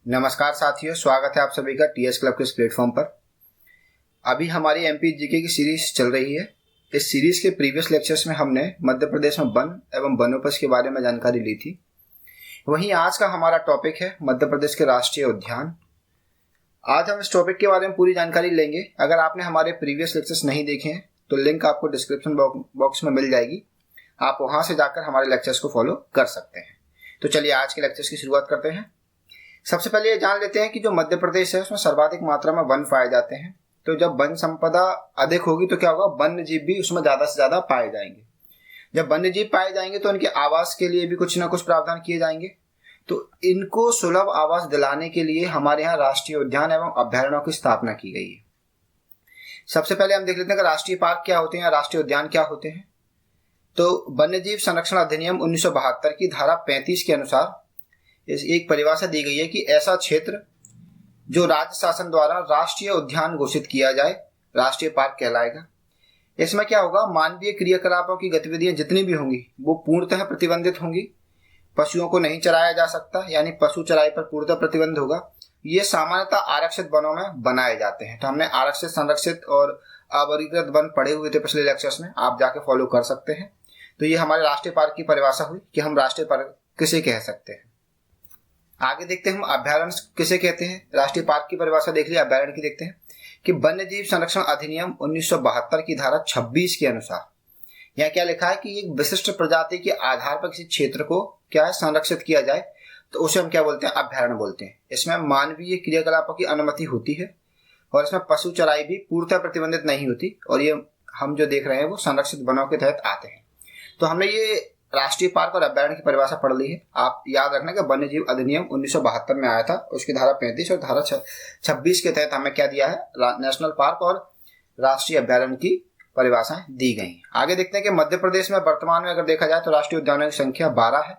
नमस्कार साथियों, स्वागत है आप सभी का टीएस क्लब के इस प्लेटफॉर्म पर। अभी हमारी एमपी जीके की सीरीज चल रही है। इस सीरीज के प्रीवियस लेक्चर्स में हमने मध्य प्रदेश में वन एवं वनोपज के बारे में जानकारी ली थी। वहीं आज का हमारा टॉपिक है मध्य प्रदेश के राष्ट्रीय उद्यान। आज हम इस टॉपिक के बारे में पूरी जानकारी लेंगे। अगर आपने हमारे प्रीवियस लेक्चर्स नहीं देखे हैं तो लिंक आपको डिस्क्रिप्शन बॉक्स में मिल जाएगी, आप वहां से जाकर हमारे लेक्चर्स को फॉलो कर सकते हैं। तो चलिए आज के लेक्चर्स की शुरुआत करते हैं। सबसे पहले ये जान लेते हैं कि जो मध्य प्रदेश है उसमें सर्वाधिक मात्रा में वन पाए जाते हैं। तो जब वन संपदा अधिक होगी तो क्या होगा, वन्य जीव भी उसमें ज्यादा से ज्यादा पाए जाएंगे। जब वन्य जीव पाए जाएंगे तो उनके आवास के लिए भी कुछ ना कुछ प्रावधान किए जाएंगे। तो इनको सुलभ आवास दिलाने के लिए हमारे यहाँ राष्ट्रीय उद्यान एवं अभयारण्यों की स्थापना की गई है। सबसे पहले हम देख लेते हैं कि राष्ट्रीय पार्क क्या होते हैं, राष्ट्रीय उद्यान क्या होते हैं। तो वन्य जीव संरक्षण अधिनियम 1972 की धारा 35 के अनुसार एक परिभाषा दी गई है कि ऐसा क्षेत्र जो राज्य शासन द्वारा राष्ट्रीय उद्यान घोषित किया जाए राष्ट्रीय पार्क कहलाएगा। इसमें क्या होगा, मानवीय क्रियाकलापों की गतिविधियां जितनी भी होंगी वो पूर्णतः प्रतिबंधित होंगी। पशुओं को नहीं चराया जा सकता, यानी पशु चराई पर पूर्णतः प्रतिबंध होगा। ये सामान्यतः आरक्षित वनों में बनाए जाते हैं। तो हमने आरक्षित, संरक्षित और अवर्गीकृत वन पढ़े हुए थे पिछले लेक्चर्स में, आप जाके फॉलो कर सकते हैं। तो ये हमारे राष्ट्रीय पार्क की परिभाषा हुई कि हम राष्ट्रीय पार्क किसे कह सकते हैं। आगे देखते हैं हम अभयारण्य किसे कहते हैं। राष्ट्रीय पार्क की परिभाषा देख लिया, अभयारण्य की देखते हैं कि वन्य जीव संरक्षण अधिनियम 1972 की धारा 26 के अनुसार यहाँ क्या लिखा है कि एक विशिष्ट प्रजाति के आधार पर किसी क्षेत्र को क्या है, संरक्षित किया जाए तो उसे हम क्या बोलते हैं, अभयारण्य बोलते हैं। इसमें मानवीय क्रियाकलापों की अनुमति होती है और इसमें पशु चराई भी पूर्णतः प्रतिबंधित नहीं होती, और ये हम जो देख रहे हैं वो संरक्षित वनों के तहत आते हैं। तो हमने ये राष्ट्रीय पार्क और अभयारण्य की परिभाषा पढ़ ली है। आप याद रखना कि वन्य जीव अधिनियम 1972 में आया था, उसकी धारा 35 और धारा 26 के तहत हमें क्या दिया है, नेशनल पार्क और राष्ट्रीय अभयारण्य की परिभाषाएं दी गई। आगे देखते हैं कि मध्य प्रदेश में वर्तमान में अगर देखा जाए तो राष्ट्रीय उद्यानों की संख्या 12 है,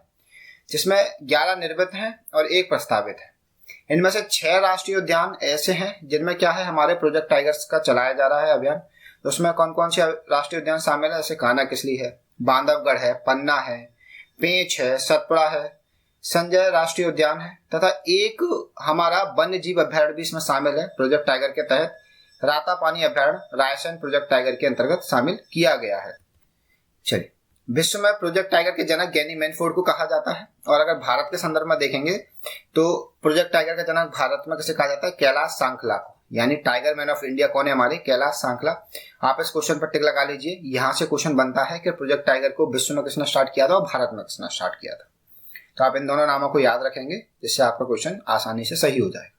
जिसमें 11 निर्मित हैं और 1 प्रस्तावित है। इनमें से 6 राष्ट्रीय उद्यान ऐसे हैं जिनमें क्या है, हमारे प्रोजेक्ट टाइगर्स का चलाया जा रहा है अभियान। तो उसमें कौन कौन से राष्ट्रीय उद्यान शामिल है, जैसे कान्हा-किसली है, बांधवगढ़ है, पन्ना है, पेंच है, सतपुड़ा है, संजय राष्ट्रीय उद्यान है, तथा एक हमारा वन्य जीव अभयारण्य भी इसमें शामिल है प्रोजेक्ट टाइगर के तहत। रातापानी अभयारण्य रायसेन प्रोजेक्ट टाइगर के अंतर्गत शामिल किया गया है। चलिए, विश्व में प्रोजेक्ट टाइगर के जनक गैनी मैनफोर्ड को कहा जाता है, और अगर भारत के संदर्भ में देखेंगे तो प्रोजेक्ट टाइगर का जनक भारत में किसे कहा जाता है, कैलाश सांखला को। यानी टाइगर मैन ऑफ इंडिया कौन है, हमारे कैलाश सांखला। आप इस क्वेश्चन पर टिक लगा लीजिए। यहाँ से क्वेश्चन बनता है कि प्रोजेक्ट टाइगर को विश्व में किसने स्टार्ट किया था और भारत में किसने स्टार्ट किया था। तो आप इन दोनों नामों को याद रखेंगे, जिससे आपका क्वेश्चन आसानी से सही हो जाएगा।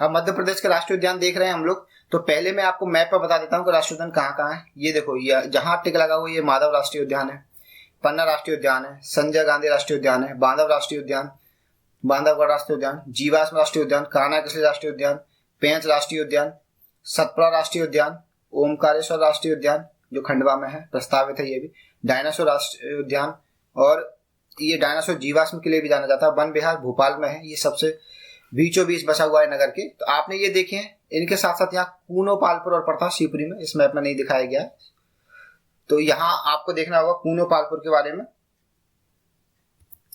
अब मध्य प्रदेश के राष्ट्रीय उद्यान देख रहे हैं हम लोग। तो पहले मैं आपको मैप पर बता देता हूँ कि राष्ट्रीय उद्यान कहाँ कहाँ है। ये देखो, ये जहां टिक लगा हुआ, ये माधव राष्ट्रीय उद्यान है, पन्ना राष्ट्रीय उद्यान है, संजय गांधी राष्ट्रीय उद्यान है, बांधव राष्ट्रीय उद्यान, बांधवगढ़ राष्ट्रीय उद्यान, जीवाश्म राष्ट्रीय उद्यान, कान्हा-किसली राष्ट्रीय उद्यान, पेंच राष्ट्रीय उद्यान, सतपुड़ा राष्ट्रीय उद्यान, ओमकारेश्वर राष्ट्रीय उद्यान जो खंडवा में है, प्रस्तावित है ये भी, डायनासोर राष्ट्रीय उद्यान, और ये डायनासोर जीवाश्म के लिए भी जाना जाता है, वन विहार भोपाल में है। ये सबसे बीचों बीच बसा हुआ है नगर के। तो आपने ये देखे हैं, इनके साथ साथ यहाँ कूनो पालपुर और पड़ता शिवपुरी में, इस मैप में नहीं दिखाया गया है। तो यहाँ आपको देखना होगा कूनो पालपुर के बारे में।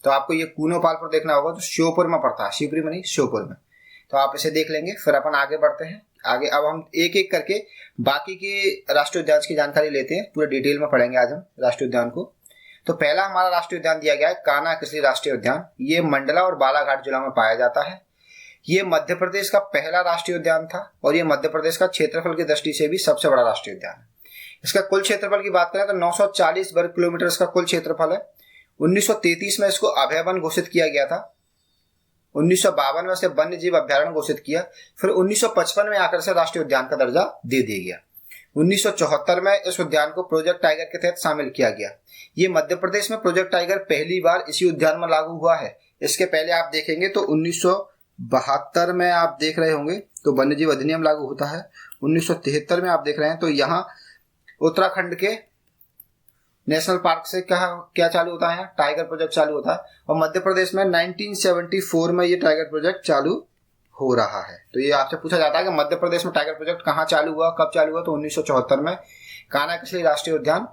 तो आपको ये कूनो पालपुर देखना होगा, तो श्योपुर में पड़ता है, शिवपुरी में नहीं, श्योपुर में। तो आप इसे देख लेंगे, फिर अपन आगे बढ़ते हैं। आगे अब हम एक एक करके बाकी के राष्ट्रीय उद्यान की जानकारी लेते हैं, पूरे डिटेल में पढ़ेंगे आज हम राष्ट्रीय उद्यान को। तो पहला हमारा राष्ट्रीय उद्यान दिया गया है कान्हा-किसली राष्ट्रीय उद्यान। ये मंडला और बालाघाट जिला में पाया जाता है। ये मध्य प्रदेश का पहला राष्ट्रीय उद्यान था, और ये मध्य प्रदेश का क्षेत्रफल की दृष्टि से भी सबसे बड़ा राष्ट्रीय उद्यान है। इसका कुल क्षेत्रफल की बात करें तो 940 वर्ग किलोमीटर इसका कुल क्षेत्रफल है। 1933 में इसको अभय वन घोषित किया गया था। 1952 में इसे वन्य जीव अभयारण्य घोषित किया। फिर 1955 में आकर से राष्ट्रीय उद्यान का दर्जा दे दिया गया। 1974 में इस उद्यान को प्रोजेक्ट टाइगर के तहत शामिल किया गया। ये मध्य प्रदेश में प्रोजेक्ट टाइगर पहली बार इसी उद्यान में लागू हुआ है। इसके पहले आप देखेंगे तो 1972 में आप देख रहे होंगे तो वन्य जीव अधिनियम लागू होता है। 1973 में आप देख रहे हैं तो यहाँ उत्तराखंड के नेशनल पार्क से क्या चालू होता है, टाइगर प्रोजेक्ट चालू होता है। और मध्य प्रदेश में 1974 में ये टाइगर प्रोजेक्ट चालू हो रहा है। तो ये आपसे पूछा जाता है कि मध्य प्रदेश में टाइगर प्रोजेक्ट कहाँ चालू हुआ, कब चालू हुआ, तो 1974 में कान्हा-किसली राष्ट्रीय उद्यान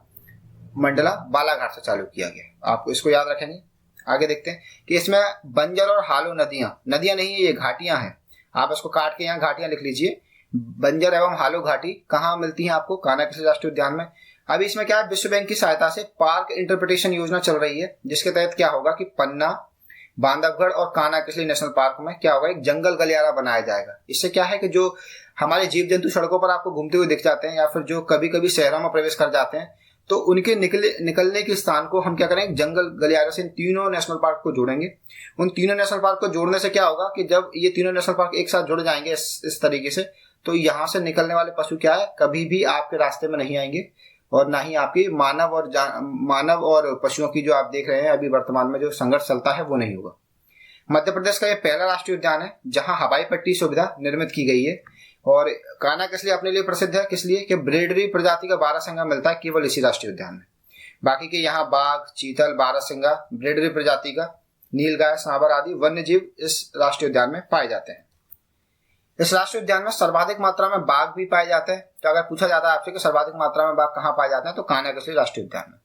मंडला बालाघाट से चालू किया गया। आप इसको याद रखेंगे। आगे देखते हैं कि इसमें बंजर और हालो नदियां नहीं है, ये घाटियां हैं। आप इसको काट के यहाँ घाटियां लिख लीजिए। बंजर एवं हालो घाटी कहाँ मिलती हैं आपको? कान्हा-किसली राष्ट्रीय उद्यान में। अभी इसमें क्या है, विश्व बैंक की सहायता से पार्क इंटरप्रिटेशन योजना चल रही है, जिसके तहत क्या होगा कि पन्ना, बांधवगढ़ और कान्हा-किसली नेशनल पार्क में क्या होगा, एक जंगल गलियारा बनाया जाएगा। इससे क्या है कि जो हमारे जीव जंतु सड़कों पर आपको घूमते हुए दिख जाते हैं या फिर जो कभी कभी शहरों में प्रवेश कर जाते हैं, तो उनके निकलने के स्थान को हम क्या करेंगे, जंगल गलियारे से इन तीनों नेशनल पार्क को जोड़ेंगे। उन तीनों नेशनल पार्क को जोड़ने से क्या होगा कि जब ये तीनों नेशनल पार्क एक साथ जुड़ जाएंगे इस तरीके से, तो यहाँ से निकलने वाले पशु क्या है, कभी भी आपके रास्ते में नहीं आएंगे और ना ही आपकी मानव और पशुओं की जो आप देख रहे हैं अभी वर्तमान में जो संघर्ष चलता है वो नहीं होगा। मध्य प्रदेश का यह पहला राष्ट्रीय उद्यान है जहां हवाई पट्टी सुविधा निर्मित की गई है। और कान्हा-किसली अपने लिए प्रसिद्ध है, किस लिए कि ब्रेडरी प्रजाति का बारहसिंगा मिलता है केवल इसी राष्ट्रीय उद्यान में। बाकी के यहाँ बाघ, चीतल, बारहसिंगा, ब्रेडरी प्रजाति का नीलगाय, सांबर आदि वन्य जीव इस राष्ट्रीय उद्यान में पाए जाते हैं। इस राष्ट्रीय उद्यान में सर्वाधिक मात्रा में बाघ भी पाए जाते हैं। तो अगर पूछा जाता है आपसे कि सर्वाधिक मात्रा में बाघ कहाँ पाए जाते हैं, तो कान्हा-किसली राष्ट्रीय उद्यान में।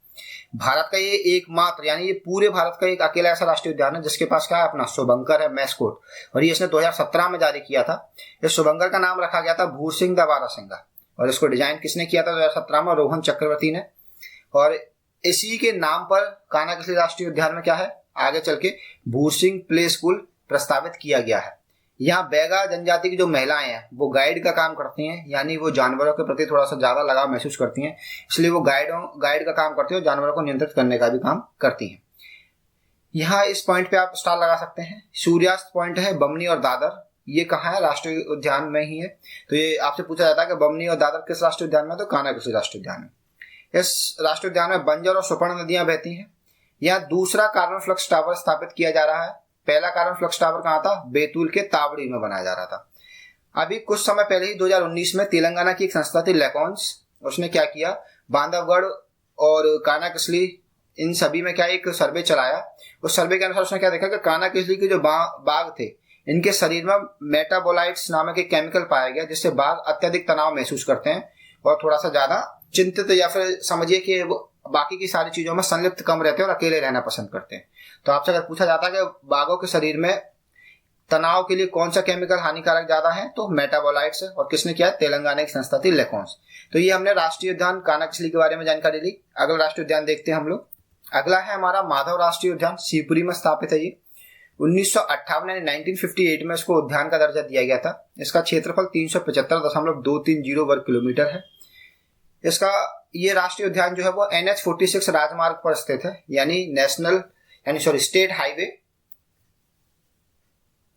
भारत का ये एकमात्र, यानी ये पूरे भारत का एक अकेला ऐसा राष्ट्रीय उद्यान है जिसके पास क्या है, अपना शुभंकर है, मैस्कोट। और ये इसने 2017 में जारी किया था। इस शुभंकर का नाम रखा गया था भूरसिंह द बारहसिंगा। और इसको डिजाइन किसने किया था 2017 में? रोहन चक्रवर्ती ने। और इसी के नाम पर कान्हा-किसली राष्ट्रीय उद्यान में क्या है, आगे चल के भूरसिंह प्ले स्कूल प्रस्तावित किया गया है। यहाँ बैगा जनजाति की जो महिलाएं हैं वो गाइड का काम करती हैं, यानी वो जानवरों के प्रति थोड़ा सा ज्यादा लगाव महसूस करती हैं, इसलिए वो गाइड का काम करती है और जानवरों को नियंत्रित करने का भी काम करती हैं। यहाँ इस पॉइंट पे आप स्टार लगा सकते हैं। सूर्यास्त पॉइंट है बमनी और दादर, ये कहाँ है? राष्ट्रीय उद्यान में ही है। तो ये आपसे पूछा जाता है कि बमनी और दादर किस राष्ट्रीय उद्यान में? तो कान्हा-किसली राष्ट्रीय उद्यान में। इस राष्ट्रीय उद्यान में बंजर और स्वर्ण नदियां बहती हैं। यहाँ दूसरा कार्बन फ्लक्स टावर स्थापित किया जा रहा है। पहला कार्बन फ्लक्स टावर कहाँ था? बैतूल के तावड़ी में बनाया जा रहा था। अभी कुछ समय पहले ही 2019 में तेलंगाना की एक संस्था थी लेकॉन्स, उसने क्या किया, बांधवगढ़ और कान्हा-किसली इन सभी में क्या एक सर्वे चलाया। उस सर्वे के अनुसार उसने क्या देखा कि कान्हा-किसली के जो बाघ थे, इनके शरीर में मेटाबोलाइट्स नामक एक केमिकल पाया गया, जिससे बाघ अत्यधिक तनाव महसूस करते हैं और थोड़ा सा ज्यादा चिंतित या फिर समझिए कि बाकी की सारी चीजों में संलिप्त कम रहते हैं और अकेले रहना पसंद करते हैं। तो आपसे अगर पूछा जाता है कि बाघों के शरीर में तनाव के लिए कौन सा केमिकल हानिकारक ज्यादा है, तो मेटाबोलाइट्स है। और किसने किया? तेलंगाना की संस्था थी लेकॉन्स। तो ये हमने राष्ट्रीय उद्यान कान्हा-किसली के बारे में जानकारी ली। अगला राष्ट्रीय उद्यान देखते हैं हम लोग। अगला है हमारा माधव राष्ट्रीय उद्यान, शिवपुरी में स्थापित है। ये 1958 यानी 1958 में इसको उद्यान का दर्जा दिया गया था। इसका क्षेत्रफल 375.230 वर्ग किलोमीटर है। इसका ये राष्ट्रीय उद्यान जो है वो NH46 राजमार्ग पर स्थित है, यानी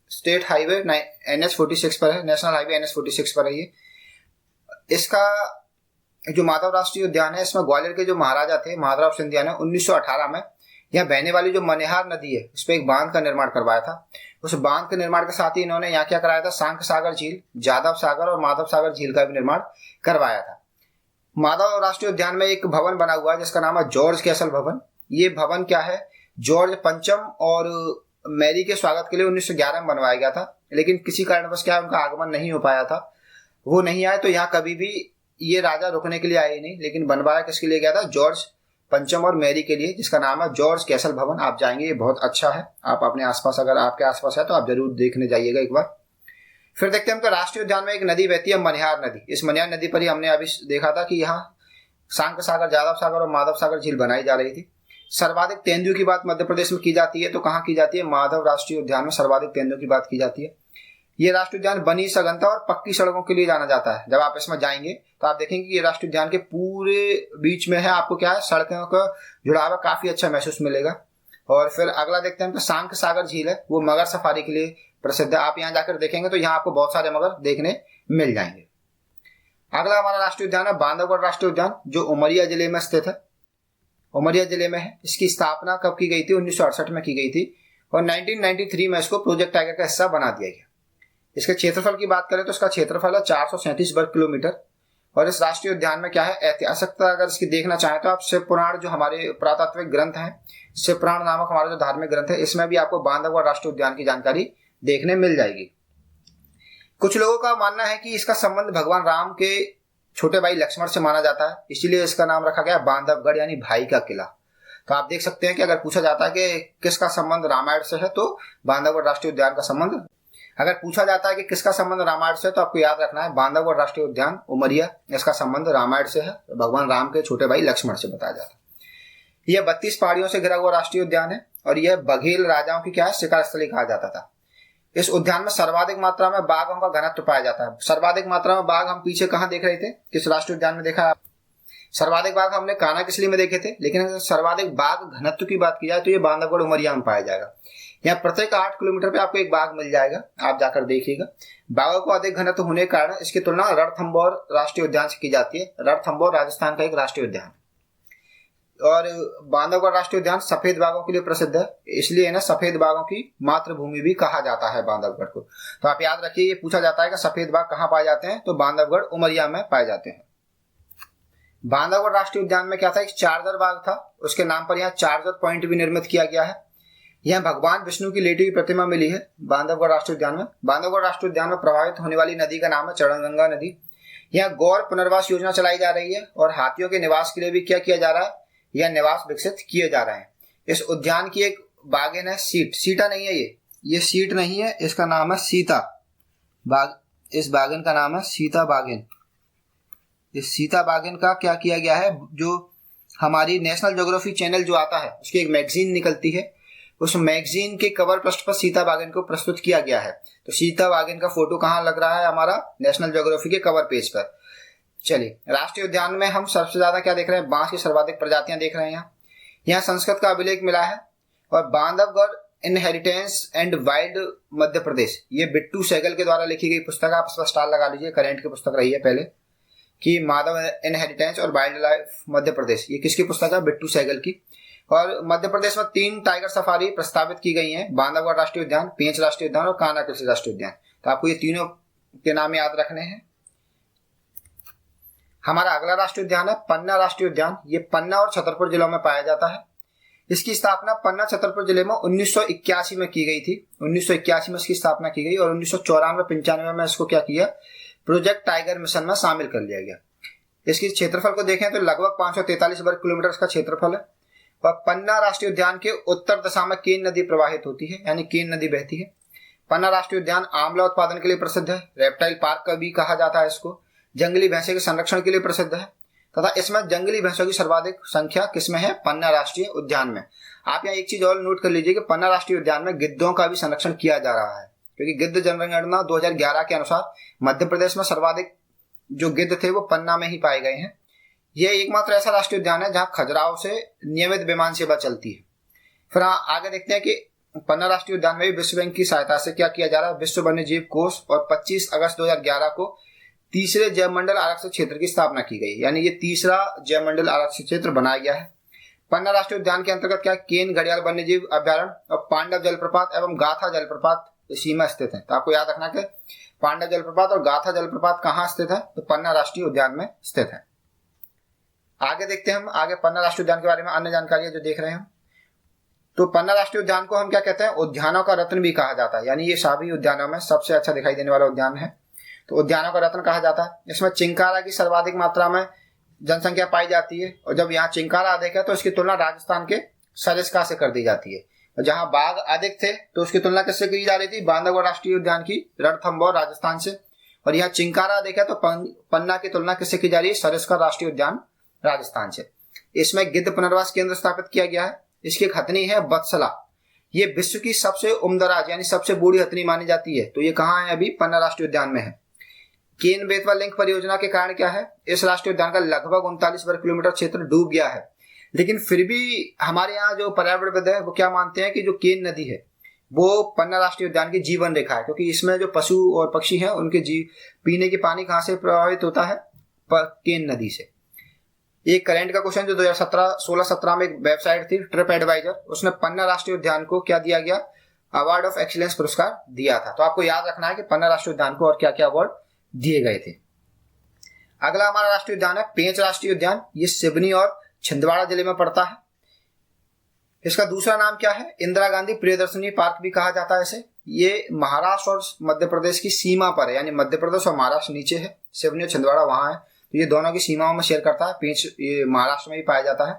स्टेट हाईवे NH46 पर है, नेशनल हाईवे NH46 पर है ये। इसका जो माधव राष्ट्रीय उद्यान है, इसमें ग्वालियर के जो महाराजा थे महाधवराव सिंधिया ने 1918 में यहाँ बहने वाली जो मनिहार नदी है उस पर एक बांध का निर्माण करवाया था। उस बांध के निर्माण के साथ ही इन्होंने यहाँ क्या कराया था, सांक सागर झील, जादव सागर और माधव सागर झील का भी निर्माण करवाया था। माधव राष्ट्रीय उद्यान में एक भवन बना हुआ है जिसका नाम है जॉर्ज कैसल भवन। ये भवन क्या है, जॉर्ज पंचम और मैरी के स्वागत के लिए 1911 में बनवाया गया था, लेकिन किसी कारणवश क्या उनका आगमन नहीं हो पाया था, वो नहीं आए, तो यहाँ कभी भी ये राजा रुकने के लिए आए ही नहीं। लेकिन बनवाया किसके लिए गया था? जॉर्ज पंचम और मैरी के लिए, जिसका नाम है जॉर्ज कैसल भवन। आप जाएंगे, ये बहुत अच्छा है। आप अपने आसपास, अगर आपके आसपास है तो आप जरूर देखने जाइएगा एक बार। फिर देखते हैं हम तो राष्ट्रीय उद्यान में एक नदी बहती है, मनिहार नदी। इस मनिहार नदी पर ही हमने अभी देखा था कि यहाँ सांक सागर, जादव सागर और माधव सागर झील बनाई जा रही थी। सर्वाधिक तेंदुओं की बात मध्य प्रदेश में की जाती है, तो कहाँ की जाती है? माधव राष्ट्रीय उद्यान में सर्वाधिक तेंदुओं की बात की जाती है। ये राष्ट्रीय उद्यान बनी सघनता और पक्की सड़कों के लिए जाना जाता है। जब आप इसमें जाएंगे तो आप देखेंगे कि ये राष्ट्रीय उद्यान के पूरे बीच में है, आपको क्या है, सड़कों का जुड़ाव काफी अच्छा महसूस मिलेगा। और फिर अगला देखते हैं तो सांक सागर झील है, वो मगर सफारी के लिए प्रसिद्ध है। आप यहाँ जाकर देखेंगे तो यहाँ आपको बहुत सारे मगर देखने मिल जाएंगे। अगला हमारा राष्ट्रीय उद्यान है बांधवगढ़ राष्ट्रीय उद्यान, जो उमरिया जिले में स्थित है, उमरिया जिले में है। इसकी स्थापना कब की गई थी? 1968 में की गई थी और 1993 में इसको प्रोजेक्ट टाइगर का हिस्सा बना दिया गया। इसके क्षेत्रफल की बात करें तो इसका क्षेत्रफल है 437 वर्ग किलोमीटर। और इस राष्ट्रीय उद्यान में क्या है, ऐतिहासिकता अगर इसकी देखना चाहें तो आप शिव पुराण, जो हमारे पुरातात्विक ग्रंथ हैं, शिव पुराण नामक हमारा जो धार्मिक ग्रंथ है, इसमें भी आपको बांधवगढ़ राष्ट्रीय उद्यान की जानकारी देखने मिल जाएगी। कुछ लोगों का मानना है कि इसका संबंध भगवान राम के छोटे भाई लक्ष्मण से माना जाता है, इसीलिए इसका नाम रखा गया बांधवगढ़, यानी भाई का किला। तो आप देख सकते हैं कि अगर पूछा जाता है कि किसका संबंध रामायण से है तो बांधवगढ़ राष्ट्रीय उद्यान का संबंध। अगर पूछा जाता है कि किसका संबंध रामायण से तो आपको याद रखना है बांधवगढ़ राष्ट्रीय उद्यान उमरिया, इसका संबंध रामायण से है, भगवान राम के छोटे भाई लक्ष्मण से बताया जाता है। यह 32 पहाड़ियों से घिरा हुआ राष्ट्रीय उद्यान है और यह बघेल राजाओं की क्या है शिकार स्थली कहा जाता था। इस उद्यान में सर्वाधिक मात्रा में बाघों का घनत्व पाया जाता है। सर्वाधिक मात्रा में बाघ हम पीछे कहाँ देख रहे थे, किस राष्ट्रीय उद्यान में देखा है? सर्वाधिक बाघ हमने कान्हा किसली में देखे थे, लेकिन अगर सर्वाधिक बाघ घनत्व की बात की जाए तो ये बांधवगढ़ उमरिया में पाया जाएगा। यहाँ प्रत्येक 8 किलोमीटर पे आपको एक बाघ मिल जाएगा, आप जाकर देखिएगा। बाघों को अधिक घनत्व होने के कारण इसकी तुलना रणथंभौर राष्ट्रीय उद्यान से की जाती है। रणथंभौर राजस्थान का एक राष्ट्रीय उद्यान है और बांधवगढ़ राष्ट्रीय उद्यान सफेद बाघों के लिए प्रसिद्ध है, इसलिए ना सफेद बाघों की मातृभूमि भी कहा जाता है बांधवगढ़ को। तो आप याद रखिए, ये पूछा जाता है कि सफेद बाघ कहाँ पाए जाते हैं, तो बांधवगढ़ उमरिया में पाए जाते हैं। बांधवगढ़ राष्ट्रीय उद्यान में क्या था, एक चार्जर बाघ था, उसके नाम पर यहाँ चार्जर पॉइंट भी निर्मित किया गया है। यहाँ भगवान विष्णु की लेटी हुई प्रतिमा मिली है बांधवगढ़ राष्ट्रीय उद्यान में। बांधवगढ़ राष्ट्रीय उद्यान में प्रभावित होने वाली नदी का नाम है चरणगंगा नदी। यहाँ गौर पुनर्वास योजना चलाई जा रही है और हाथियों के निवास के लिए भी क्या किया जा रहा है, यह निवास विकसित किए जा रहे हैं। इस उद्यान की एक बागिन है सीता नहीं है, ये सीट नहीं है, इसका नाम है सीता बाग। इस बागिन का नाम है सीता बागिन। इस सीता बागिन का क्या किया गया है, जो हमारी नेशनल ज्योग्राफी चैनल जो आता है उसकी एक मैगजीन निकलती है, उस मैगजीन के कवर पृष्ठ पर सीता बागिन को प्रस्तुत किया गया है। तो सीता बागिन का फोटो कहाँ लग रहा है, हमारा नेशनल ज्योग्राफी के कवर पेज पर। चलिए, राष्ट्रीय उद्यान में हम सबसे ज्यादा क्या देख रहे हैं, बांस की सर्वाधिक प्रजातियां देख रहे हैं। यहाँ संस्कृत का अभिलेख मिला है और Bandhavgarh inheritance and wild Madhya Pradesh, ये बिट्टू सहगल के द्वारा लिखी गई पुस्तक। आप इस पर स्टार लगा लीजिए, करेंट की पुस्तक रही है पहले कि माधव इनहेरिटेंस और वाइल्ड लाइफ मध्य प्रदेश, ये किसकी पुस्तक है, बिट्टू सहगल की। और मध्य प्रदेश में 3 टाइगर सफारी प्रस्तावित की गई हैं, बांधवगढ़ राष्ट्रीय उद्यान, पेंच राष्ट्रीय उद्यान और कान्हा कृषि राष्ट्रीय उद्यान। तो आपको ये तीनों के नाम याद रखने हैं। हमारा अगला राष्ट्रीय उद्यान है पन्ना राष्ट्रीय उद्यान। ये पन्ना और छतरपुर जिलों में पाया जाता है। इसकी स्थापना पन्ना छतरपुर जिले में 1981 में की गई थी। 1981 में इसकी स्थापना की गई और 1994-95 में इसको क्या किया, प्रोजेक्ट टाइगर मिशन में शामिल कर लिया गया। इसकी क्षेत्रफल को देखें तो लगभग 543 वर्ग किलोमीटर इसका क्षेत्रफल है। और पन्ना राष्ट्रीय उद्यान के उत्तर दिशा में केन नदी प्रवाहित होती है, यानी केन नदी बहती है। पन्ना राष्ट्रीय उद्यान आंवला उत्पादन के लिए प्रसिद्ध है, रेप्टाइल पार्क का भी कहा जाता है इसको। जंगली भैंसे के संरक्षण के लिए प्रसिद्ध है तथा इसमें जंगली भैंसों की सर्वाधिक संख्या किसमें है, पन्ना राष्ट्रीय उद्यान में। आप यहाँ एक चीज और नोट कर लीजिए कि पन्ना राष्ट्रीय उद्यान में गिद्धों का भी संरक्षण किया जा रहा है, क्योंकि गिद्ध जनगणना 2011 के अनुसार मध्य प्रदेश में सर्वाधिक जो गिद्ध थे वो पन्ना में ही पाए गए हैं। यह एकमात्र ऐसा राष्ट्रीय उद्यान है जहां खजुराहो से नियमित विमान सेवा चलती है। फिर आगे देखते हैं कि पन्ना राष्ट्रीय उद्यान में भी विश्व बैंक की सहायता से क्या किया जा रहा है, विश्व वन्यजीव कोष, और 25 अगस्त 2011 को तीसरे जैव मंडल आरक्षित क्षेत्र की स्थापना की गई, यानी ये तीसरा जैव मंडल आरक्षित क्षेत्र बनाया गया है। पन्ना राष्ट्रीय उद्यान के अंतर्गत क्या केन घड़ियाल वन्यजीव अभ्यारण्य और पांडव जलप्रपात एवं गाथा जलप्रपात इसी में स्थित है। तो आपको याद रखना कि पांडव जलप्रपात और गाथा जलप्रपात कहाँ स्थित है, तो पन्ना राष्ट्रीय उद्यान में स्थित है। आगे देखते हैं हम आगे पन्ना राष्ट्रीय उद्यान के बारे में अन्य जानकारी जो देख रहे हैं। तो पन्ना राष्ट्रीय उद्यान को हम क्या कहते हैं, उद्यानों का रत्न भी कहा जाता है, यानी ये सभी उद्यानों में सबसे अच्छा दिखाई देने वाला उद्यान है, तो उद्यानों का रत्न कहा जाता है। इसमें चिंकारा की सर्वाधिक मात्रा में जनसंख्या पाई जाती है और जब यहाँ चिंकारा अधिक है तो इसकी तुलना राजस्थान के सरिस्का से कर दी जाती है। और जहाँ बाघ अधिक थे तो उसकी तुलना किससे की जा रही थी, बांधवगढ़ राष्ट्रीय उद्यान की रणथंभौर राजस्थान से। और यहाँ चिंकारा अधिक है तो पन्ना की तुलना किससे की जा रही है, सरिस्का राष्ट्रीय उद्यान राजस्थान से। इसमें गिद्ध पुनर्वास केंद्र स्थापित किया गया है। इसकी हथनी है बत्सला, ये विश्व की सबसे उम्रदराज यानी सबसे बूढ़ी हथनी मानी जाती है। तो ये कहाँ है, अभी पन्ना राष्ट्रीय उद्यान में है। केन बेतवा लिंक परियोजना के कारण क्या है, इस राष्ट्रीय उद्यान का लगभग 39 वर्ग किलोमीटर क्षेत्र डूब गया है। लेकिन फिर भी हमारे यहाँ जो पर्यावरणविद है वो क्या मानते हैं कि जो केन नदी है वो पन्ना राष्ट्रीय उद्यान की जीवन रेखा है, क्योंकि इसमें जो पशु और पक्षी हैं उनके पीने की पानी कहाँ से प्रभावित होता है, केन नदी से। एक करेंट का क्वेश्चन जो 2016-17 में एक वेबसाइट थी ट्रिप एडवाइजर, उसने पन्ना राष्ट्रीय उद्यान को क्या दिया गया, अवार्ड ऑफ एक्सीलेंस पुरस्कार दिया था। तो आपको याद रखना है कि पन्ना राष्ट्रीय उद्यान को और क्या क्या अवार्ड दिए गए थे। अगला हमारा राष्ट्रीय उद्यान है पेंच राष्ट्रीय उद्यान। ये सिवनी और छिंदवाड़ा जिले में पड़ता है। इसका दूसरा नाम क्या है, इंदिरा गांधी प्रियदर्शनी पार्क भी कहा जाता है इसे। ये महाराष्ट्र और मध्य प्रदेश की सीमा पर है, यानी मध्य प्रदेश और महाराष्ट्र नीचे है, सिवनी और छिंदवाड़ा वहां है। तो ये दोनों की सीमाओं में शेयर करता है। पेंच ये महाराष्ट्र में भी पाया जाता है।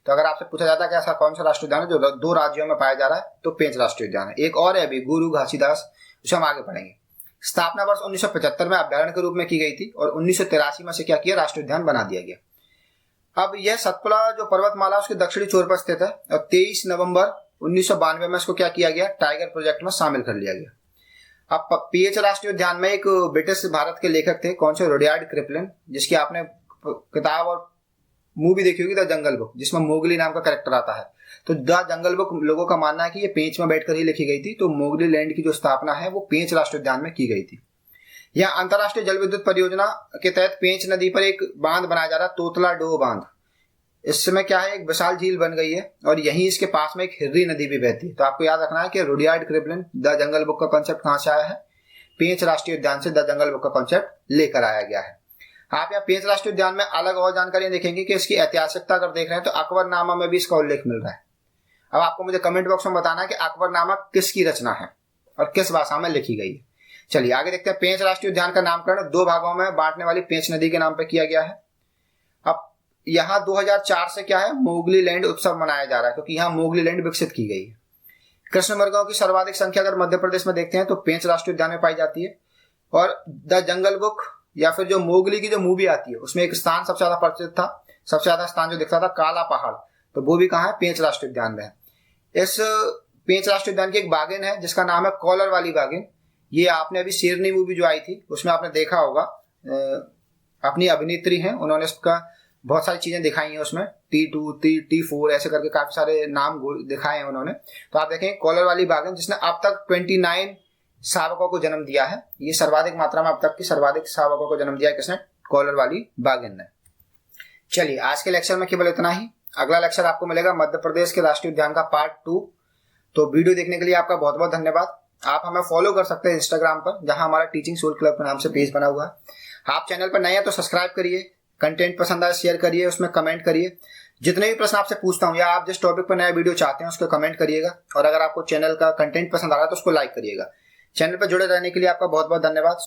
तो अगर आपसे पूछा जाता है कि ऐसा कौन सा राष्ट्रीय उद्यान है जो 2 राज्यों में पाया जा रहा है, तो पेंच राष्ट्रीय उद्यान है। एक और है अभी गुरु घासीदास, उसे हम आगे पढ़ेंगे। स्थापना वर्ष 1975 में अभ्यारण्य के रूप में की गई थी और 1983 में से क्या किया, राष्ट्रीय उद्यान बना दिया गया। अब यह सतपुड़ा जो पर्वतमाला उसके दक्षिणी छोर पर स्थित है और 23 नवंबर 1992 में इसको क्या किया गया, टाइगर प्रोजेक्ट में शामिल कर लिया गया। अब पेंच राष्ट्रीय उद्यान में एक ब्रिटिश भारत के लेखक थे, कौन से, रुडयार्ड किपलिंग, जिसकी आपने किताब और मूवी देखी होगी द जंगल बुक, जिसमें मोगली नाम का कैरेक्टर आता है। तो द जंगल बुक लोगों का मानना है कि ये पेंच में बैठकर ही लिखी गई थी। तो मोगली लैंड की जो स्थापना है वो पेंच राष्ट्रीय उद्यान में की गई थी। यहाँ अंतर्राष्ट्रीय जल विद्युत परियोजना के तहत पेंच नदी पर एक बांध बनाया जा रहा है, तोतला डोह बांध। इस समय क्या है, एक विशाल झील बन गई है और यहीं इसके पास में एक हिर्री नदी भी बहती है। तो आपको याद रखना है कि Rudyard Kipling the jungle book का कॉन्सेप्ट कहां से आया है, पेंच राष्ट्रीय उद्यान से द जंगल बुक का कॉन्सेप्ट लेकर आया गया है। आप यहाँ पेंच राष्ट्रीय उद्यान में अलग और जानकारी देखेंगे कि इसकी ऐतिहासिकता अगर देख रहे हैं तो अकबरनामा में भी इसका उल्लेख मिल रहा है। अब आपको मुझे कमेंट बॉक्स में बताना है कि अकबरनामा किसकी रचना है और किस भाषा में लिखी गई है। चलिए आगे देखते हैं। पेंच राष्ट्रीय उद्यान का नामकरण 2 भागों में बांटने वाली पेंच नदी के नाम पर किया गया है। अब यहाँ 2004 से क्या है, मोगली लैंड उत्सव मनाया जा रहा है, क्योंकि यहाँ मोगली लैंड विकसित की गई है। कृष्ण मृगों की सर्वाधिक संख्या अगर मध्य प्रदेश में देखते हैं तो पेंच राष्ट्रीय उद्यान में पाई जाती है। और द जंगल बुक या फिर जो मोगली की जो मूवी आती है उसमें एक स्थान सबसे ज्यादा प्रचलित था, सबसे ज्यादा स्थान जो दिखता था काला पहाड़, तो वो भी कहाँ है, पेंच राष्ट्रीय उद्यान में है। इस पेंच राष्ट्रीय उद्यान की एक बागिन है जिसका नाम है कॉलर वाली बागिन। ये आपने अभी शेरनी मूवी जो आई थी उसमें आपने देखा होगा, अपनी अभिनेत्री हैं, उन्होंने इसका बहुत सारी चीजें दिखाई हैं उसमें, T2 T4 ऐसे करके काफी सारे नाम दिखाए हैं उन्होंने। तो आप देखें कॉलर वाली बागिन, जिसने अब तक 29 शावकों को जन्म दिया है। ये सर्वाधिक मात्रा में अब तक की सर्वाधिक शावकों को जन्म दिया है किसने, कॉलर वाली बागिन ने। चलिए आज के लेक्चर में केवल इतना ही। अगला लेक्चर आपको मिलेगा मध्य प्रदेश के राष्ट्रीय उद्यान का पार्ट 2। तो वीडियो देखने के लिए आपका बहुत बहुत धन्यवाद। आप हमें फॉलो कर सकते हैं इंस्टाग्राम पर, जहां हमारा टीचिंग सोल क्लब के नाम से पेज बना हुआ है। आप चैनल पर नए हैं तो सब्सक्राइब करिए, कंटेंट पसंद आए शेयर करिए, उसमें कमेंट करिए। जितने भी प्रश्न आपसे पूछता हूं या आप जिस टॉपिक पर नया वीडियो चाहते हैं उसको कमेंट करिएगा। और अगर आपको चैनल का कंटेंट पसंद आ रहा है तो उसको लाइक करिएगा। चैनल पर जुड़े रहने के लिए आपका बहुत बहुत धन्यवाद।